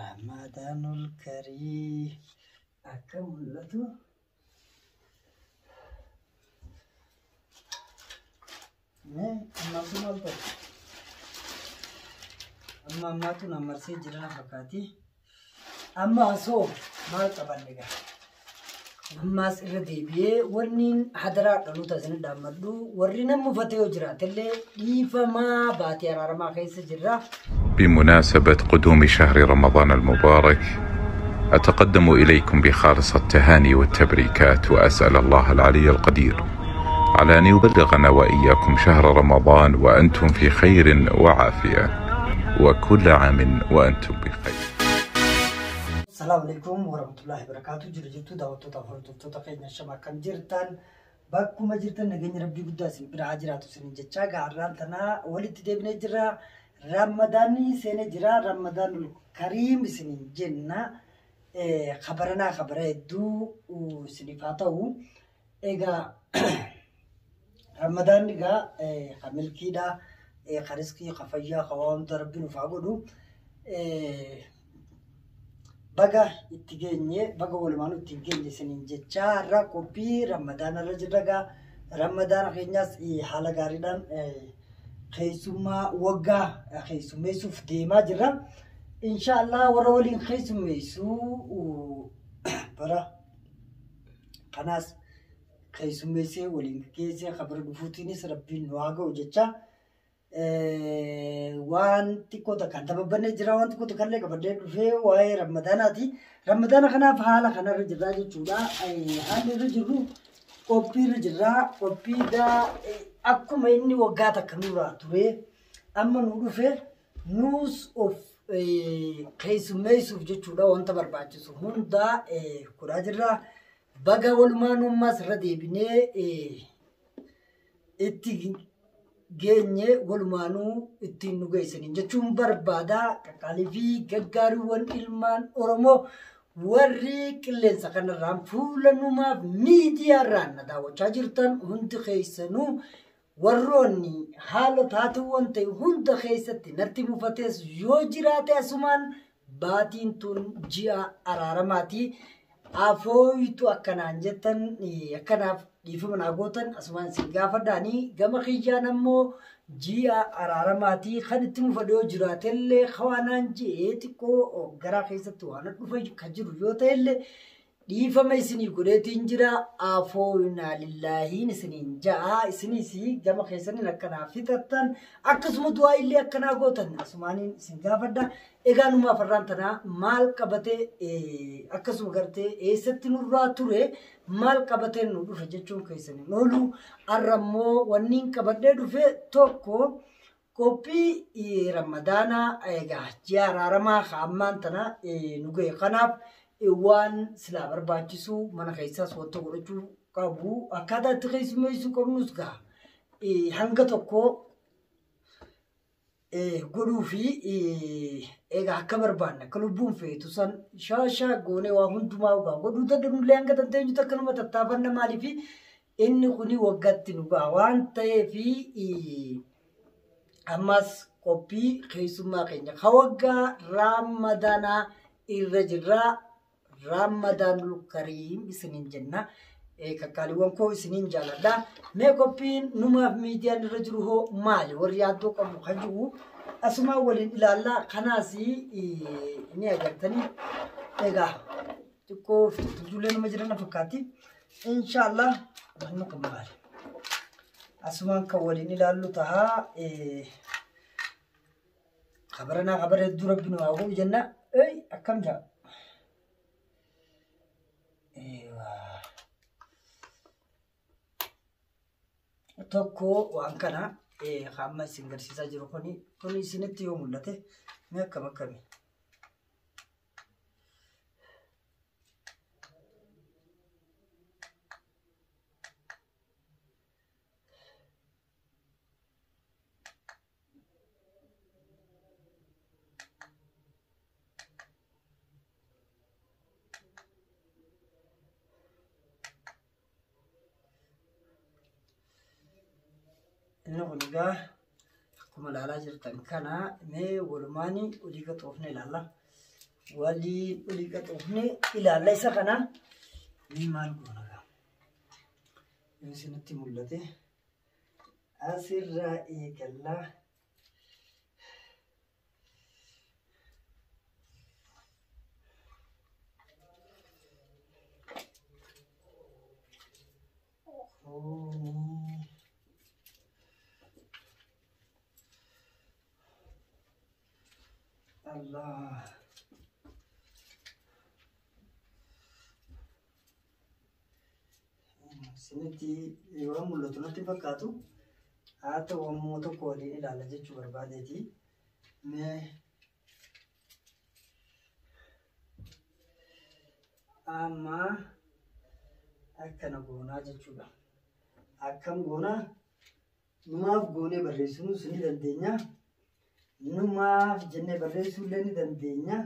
رمضان الكريم أكملته أما تنمرسي جرنا فكاتي أما صوب ما تبلغ أما سردي بيه ورنين حضرات لو تزين دامدو ورنا مفتيو جرات اللي يفما باتي رارما خيس جرا. بمناسبة قدوم شهر رمضان المبارك أتقدم إليكم بخالص التهاني والتبريكات وأسأل الله العلي القدير على أن يبلغنا وإياكم شهر رمضان وأنتم في خير وعافية وكل عام وأنتم بخير. السلام عليكم ورحمة الله وبركاته. جرجتو دعوتو تفرطو تقينا شما كان جرتان باكو ما جرتان نغني ربي قداسي براجراتو سنين جتشا غاران تنا ولد ديبنا جرا رمضاني سنة جرا رمضان الكريم سنين جنة خبرنا خبره دو سنفاتو إيغا رمضان إيغا خمل كيدا خرسكي خفايا خوام دربين فعبدو baga ittigenye baga walmanu ittigenye sinin jecha ra kopi ramadana rajdaga ramadana khenyas hala garidan khaysuma waga khaysumeysuf dema jira inshallah warawlin khaysumeysu bara qanas khaysumeyse walin kese khabar dufutinis rabbin waga jecha وانتي كوتا كان تببني جرا وانتي كوتا كان لك بدي في واي رمضاناتي رمضان خنا فحالا خنا رجلا جودا اي هاني رجلو كوبي رجلا كوبي دا اكو ما اني وغاتا كنورا توري اما نودو في نوز اوف كيس ميسوف جودا وانت برباچسو هوندا كوراجرا بغا ولمانو ماس ردي بني اتي geenye walumaanuu ittiin nu geessanii jechuun barbaada qaqqaalii fi gaggaariiwwan ilmaan Oromoo warri qilleensa kanarraan fuula numaaf miidiyaarraan na daawwachaa jirtan hundi keessanuu warroonni haala taateewwan ta'e hunda keessatti natti mufatees yoo jiraate asumaan baatiin tun ji'a araaramaati afooyitu akkanaan jettan akkanaaf dhiifama naagotan asumaan si gaafadhaanii gama xiyyaan ammoo ji'a araaramaati kan itti mufadhoo jiraatellee hawaanaan je'ee xiqqoo garaa keessatti waan dhufa kan jiru yoo ta'ellee dhiifama isinii godheetiin jira afooyinaa lillaahiin isiniin ja'a isinis gama keessaniin akkanaa fixattan akkasuma du'aa illee akkanaa gootan asumaaniin isin gaafadha. egaa numaaf irraan tanaa maal qabatee akkasuma gartee eessatti nurraa ture maal qabatee nu dhufe jechuun keessanii noolu arrammoo wanniin qabadhee dhufe tokko qophii ramadaanaa egaa ji'a araaramaa haammaan tana nu ga'e kanaaf waan silaa barbaachisu mana keessaas wanta godhachuu qabu akkaataa itti keessummeessuu qabnus gaa hanga tokko godhuu fi egaa akka barbaanne akka lubbuun feetu san shaashaa goonee waa hundumaa gaa godhuu dandeenyullee hanga dandeenyu takka nama tattaafanna maaliif inni kuni waggaatti nu gaa waan ta'eef ammas qophii keessummaa keenya hawaggaa ramadaanaa irra jirraa Ramadanul Karim isinin jenna kakkaaliiwwan koo isinin jaaladha mee qophiin numaaf miidiyaan irra jiru hoo maali warri yaaddoo qabu kan jiru asumaa waliin ilaallaa kanaas ni agartanii egaa xiqqoo ijoollee nama jiran fakkaatti inshallah wanni kun maali asumaan kan waliin ilaallu tahaa khabaranaa khabara hedduu rabbiin waa godhu jenna akkam jaa tokko waan kana hamma isin garsiisaa jiru kuni isinitti yoo mul'ate mee akkam akkami إنه لقاه كم العلاج التنكنا مي ولماني ولقى طوفنا لله ولي كتوفني إلى ليس خنا مال كونا يمسنتي ملته أسر رأيك الله الله سنتي يوم ملتنا تفكاتو هاتو وموتو كولي إلى لجج بربادتي ما أما أكنا غونا جتشولا أكم غونا نماف غوني بريسونو سني دندينيا نماف جنة بريسون لني دندينيا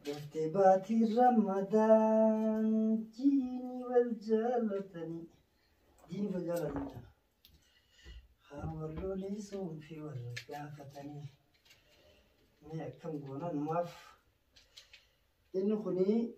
ارتباطي رمضان جيني والجالتني جيني والجالتني خاورلو لي صوم في والقافتني ما كم غونا نماف إنه خني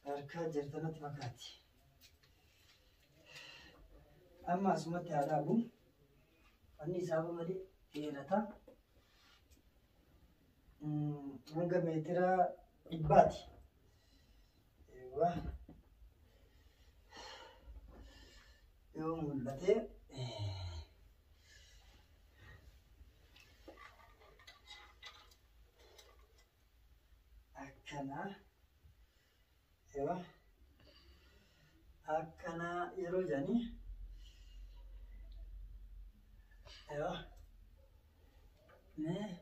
أركاد جرتنا تفكاتي أما سمعت هذا أبو أني سابا مدي كيرتا مانغا ميترا إباتي أيوة يوم ملتي أكنا أيوة أكنا يروجاني أيوة نه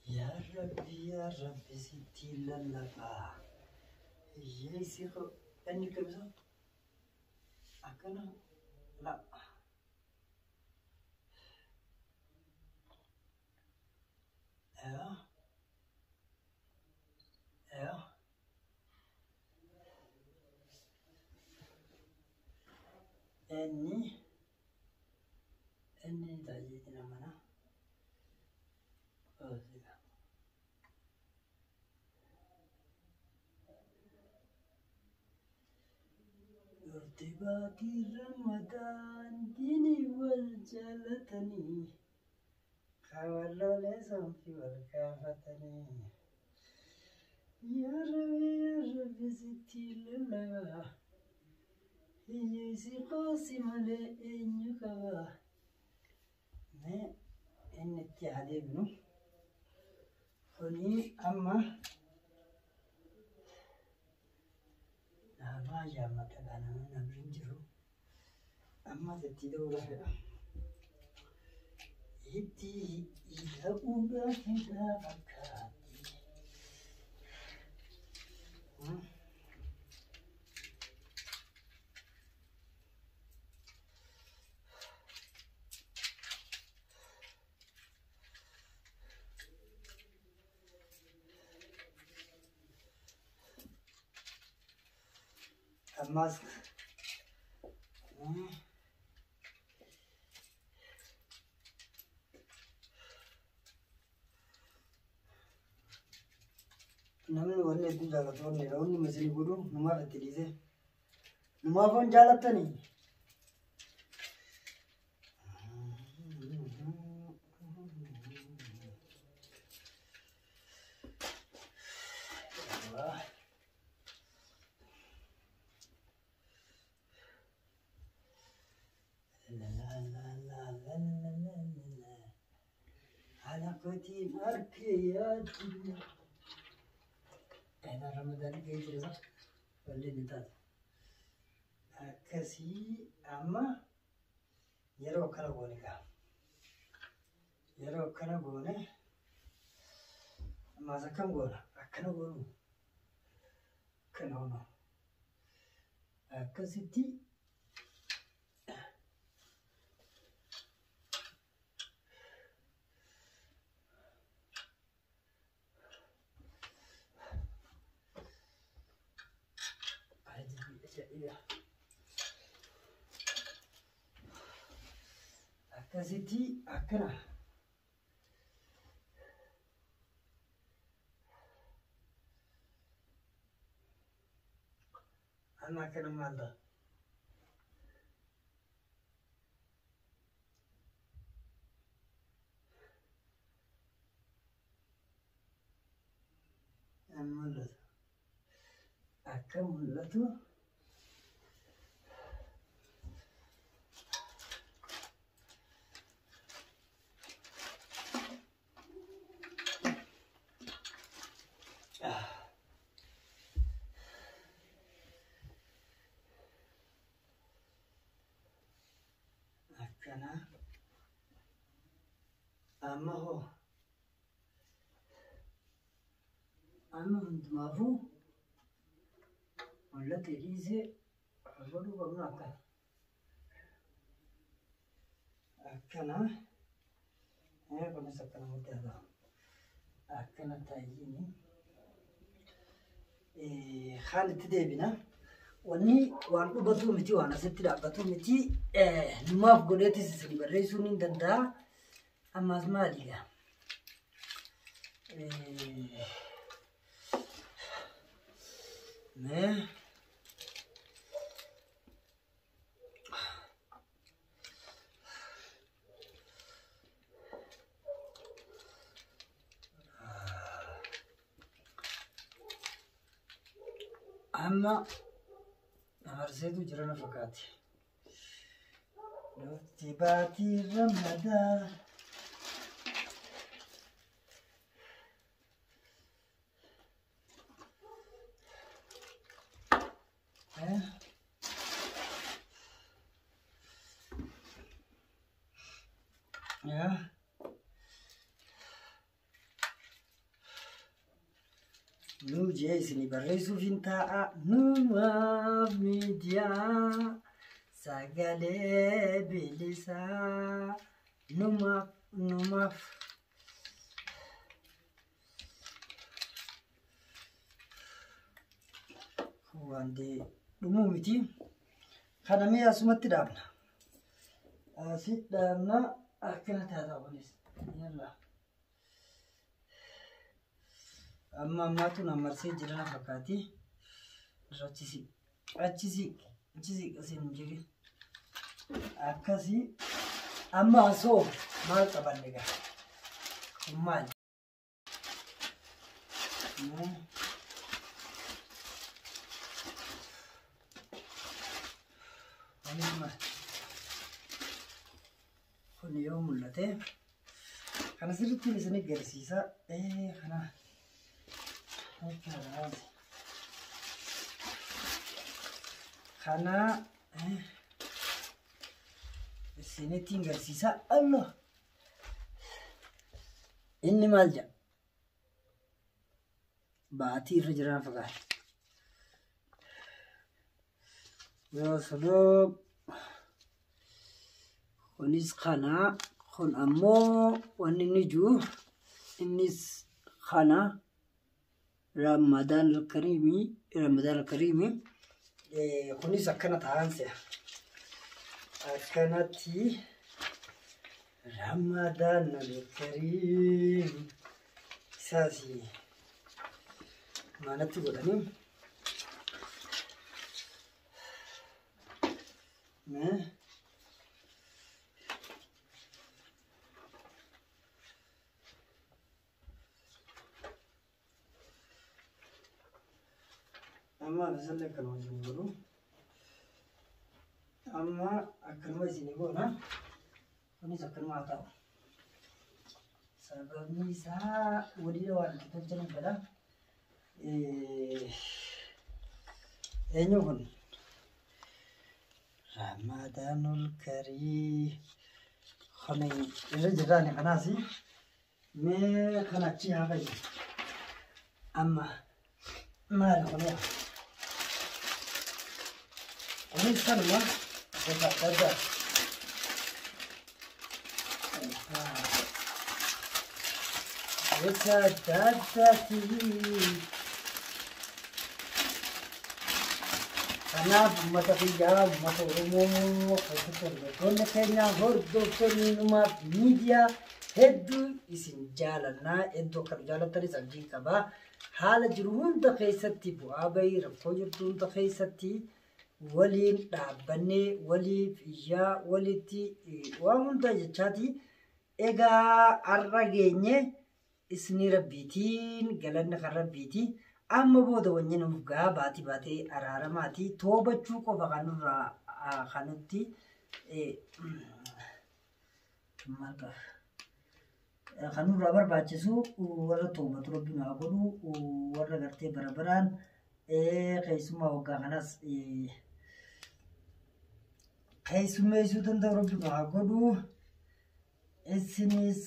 يا ربي ستي للبا يسيخ أني كبزة أكنا لا أيوة أيوة أني تاجيتنا منا أوزيلا ارتباطي رمضان ديني والجلتني خاولو لسان في والكافتني يا ربي ستي لله يسي قاسم لإنك ما إن التعدي بنو خني أما ما جامت أنا نبرنجرو أما تتدور فيها يدي إذا أوبا كذا فكاتي أماس namni wanni hedduu jaallattoonni dha. Wanni masii godhu numaaf itti dhiise. Numaaf waan jaallattanii. علاقتي معك يا دنيا أنا رمضان جاي جزا ولا نتاد كسي أما يرو كنا بونيكا يرو كنا بونه ما زكام بونا كنا بونو كنا هنا كسيتي akkasitti akkana amma akkana maal ta'a mul'atu akka mul'atu akkana amma hoo amma hundumaafuu mul'ate dhiisee godhuu qabnu akkana kunis akkana muddaata akkana taa'ini kaan itti deebina wanni waan dhubatu miti waan asitti dhaabbatu miti numaaf godheetis isin barreessuun hin danda'a ammaas maaliidha amma amarseetu jira na fakkaate nuti baatii ramadaa nu je isini barreessuuf hin taa'a numaaf miidiyaa sagalee bilisaa numaaf wande dhumuu miti kana mee asumatti dhaabna asi dhaabna akkana taataa kunis yalla amma ammaatu namarsee jira na fakkaati achisi asin jiri akkasi amma asoo maal qabanne gaa maal kun yoo mul'ate kana sirriitti isin agarsiisa kana kana isinitti agarsiisa Allah inni maal jedha baatii irra jiran fakkaata yoo sodoo kunis kana kun ammoo wanni inni jiru innis kana رمضان الكريم كونيس أكنت هانسة أكنتي رمضان الكريم ساسي ما نتقول أني ما أما نزل كلام جمهورو أما أكلمة زينيبونا وني سكلمة عطاو سببني سا ودي لوان كتب جنب بلا إنيوهن رمضان الكريم خني رجعاني خناسي ما خناتي هاي أما ما نخليه ini semua kita kerja. Kita kerja sih. kanaaf uummata biyyaa uummata Oromoo keessatti argattoonni keenya hordoftoonni numaaf miidiyaa hedduu isin jaalannaa hedduu akka jaalattanis abdii qabaa haala jiru hunda keessatti bu'aa bahii rakkoo jirtu hunda keessatti waliin dhaabbannee waliif iyyaa walitti waan hunda jechaati egaa har'a geenye isni rabbiitiin galanni kan rabbiitii amma booda wanni nuuf gaa baatee araaramaati toobachuu qofa kanurraa kanutti kanurraa barbaachisu warra toobatu rabbiin haa godhu warra gartee barabaraan keessumaa waggaa kanas keessummeessuu danda'u rabbiin haa godhu isinis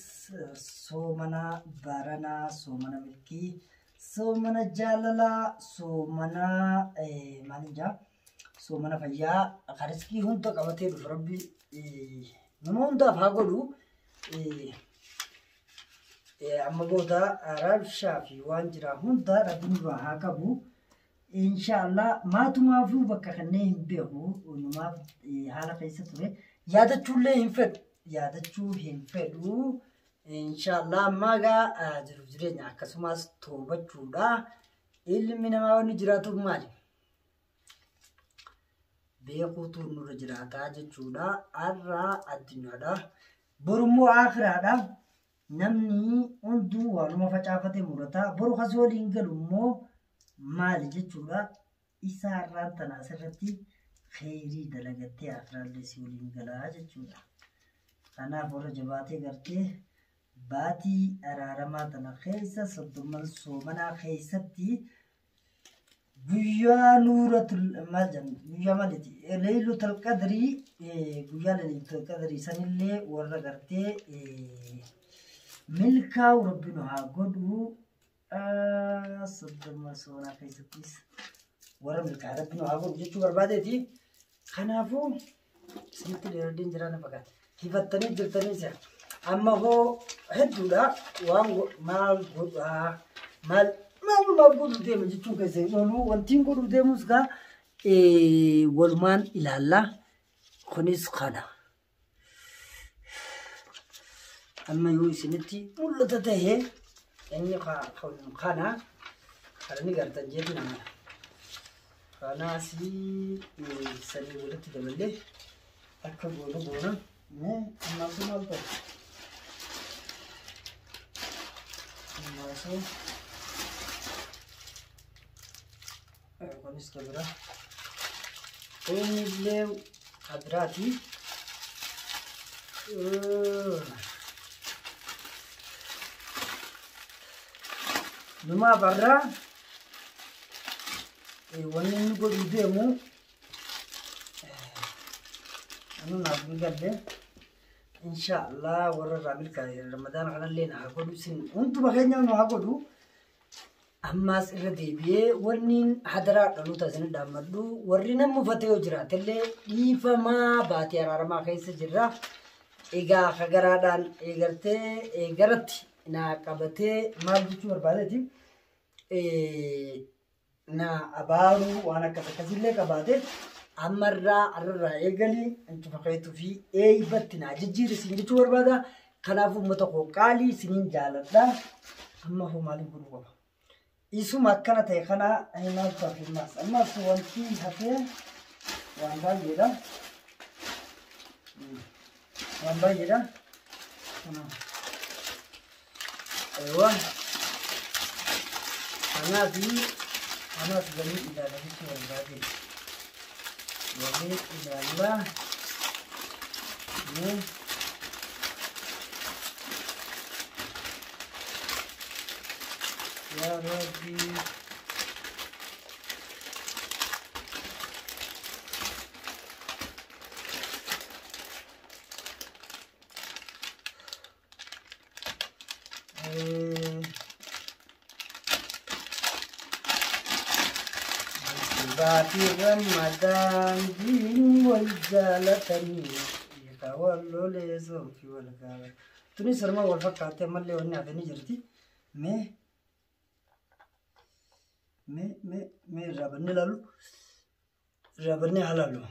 soomana baranaa soomana milkii soomana jaalalaa soomana maalinjaa soomana fayyaa kariskii hunda qabatee dhufu rabbi nama hundaaf haa godhu amma booda rabshaa fi waan jira hunda rabbiin irraa haa qabu inshaallah maatumaafuu bakka kanneen hin beeku numaaf haala keessa ture yaadachuullee hin fedhu inshallah magaa jiru jireenya akkasumas toobachuudha ilmi namaa wanni jiraatu maali beekuutu nurra jiraataa jechuudha har'a addunyaadha borummoo akhiraadha namni hunduu waanuma facaafate murata boru kas waliin galu immoo maali jechuudha isa har'aan tanaa asirratti kheyrii dalagattee akhiraallee si waliin galaa jechuudha kanaaf warra jabaatee gartee baatii araaramaa tana keessa soddoman soomanaa keessatti guyyaa nuuratul majan guyyaa maliti laylatul qadrii guyyaa laylatul qadrii sanillee warra gartee milkaa rabbinu haa godhu soddoman soomanaa keessattis warra milkaa rabbinu haa godhu jechuu barbaadeeti kanaafuu isinitti dheeradiin jiraana fagaate hifattanii jirtanii isa amma hoo hedduudha waan maal godhu deema jechuun keessa hin oolu wantiin godhu deemus gaa walumaan ilaalla kunis kana amma yoo isinitti mul'ata ta'ee inni kana ni gartan jeetu nama kanaasii sanii walitti daballee akka goona ammaasuu maal ta'u ammaasuu kunis kabira innillee kabiraati numaa barraa wanni inni godhu deemu anu naaf hin galle inshallah warra raamilka ramadaan kanallee na haa godhu sin hunduma keenya nu haa godhu ammaas irra deebi'ee wanni hadaraa dhaluuta isin dhaammadhu warri nama uffatee yoo jiraatellee dhiifamaa baatee araaramaa keessa jirra egaa kagaraadhaan eegartee eegaratti na qabatee maal jechuu barbaadeeti na abaaru waan akkasillee qabaate ammarraa arraa eegalii intu fakkeetu fi eeybatti na jijjiirisiin jechuu barbaada kanaaf uummata koo qaalii isiniin jaaladha amma hoo maaliin godhuu qaba isuma akkana ta'e kana himaaf taafimmaas ammaas wanti hafee waan baay'eedha kanaaf galii ilaalamitti barbaade galii ilaalaa ya Rabbi Bati Ramadan din wal jalatani yatawallu leso fi wal gala tuni sarma wal fakkaate malle wanni afani jirti me rabanni lalu جابني على له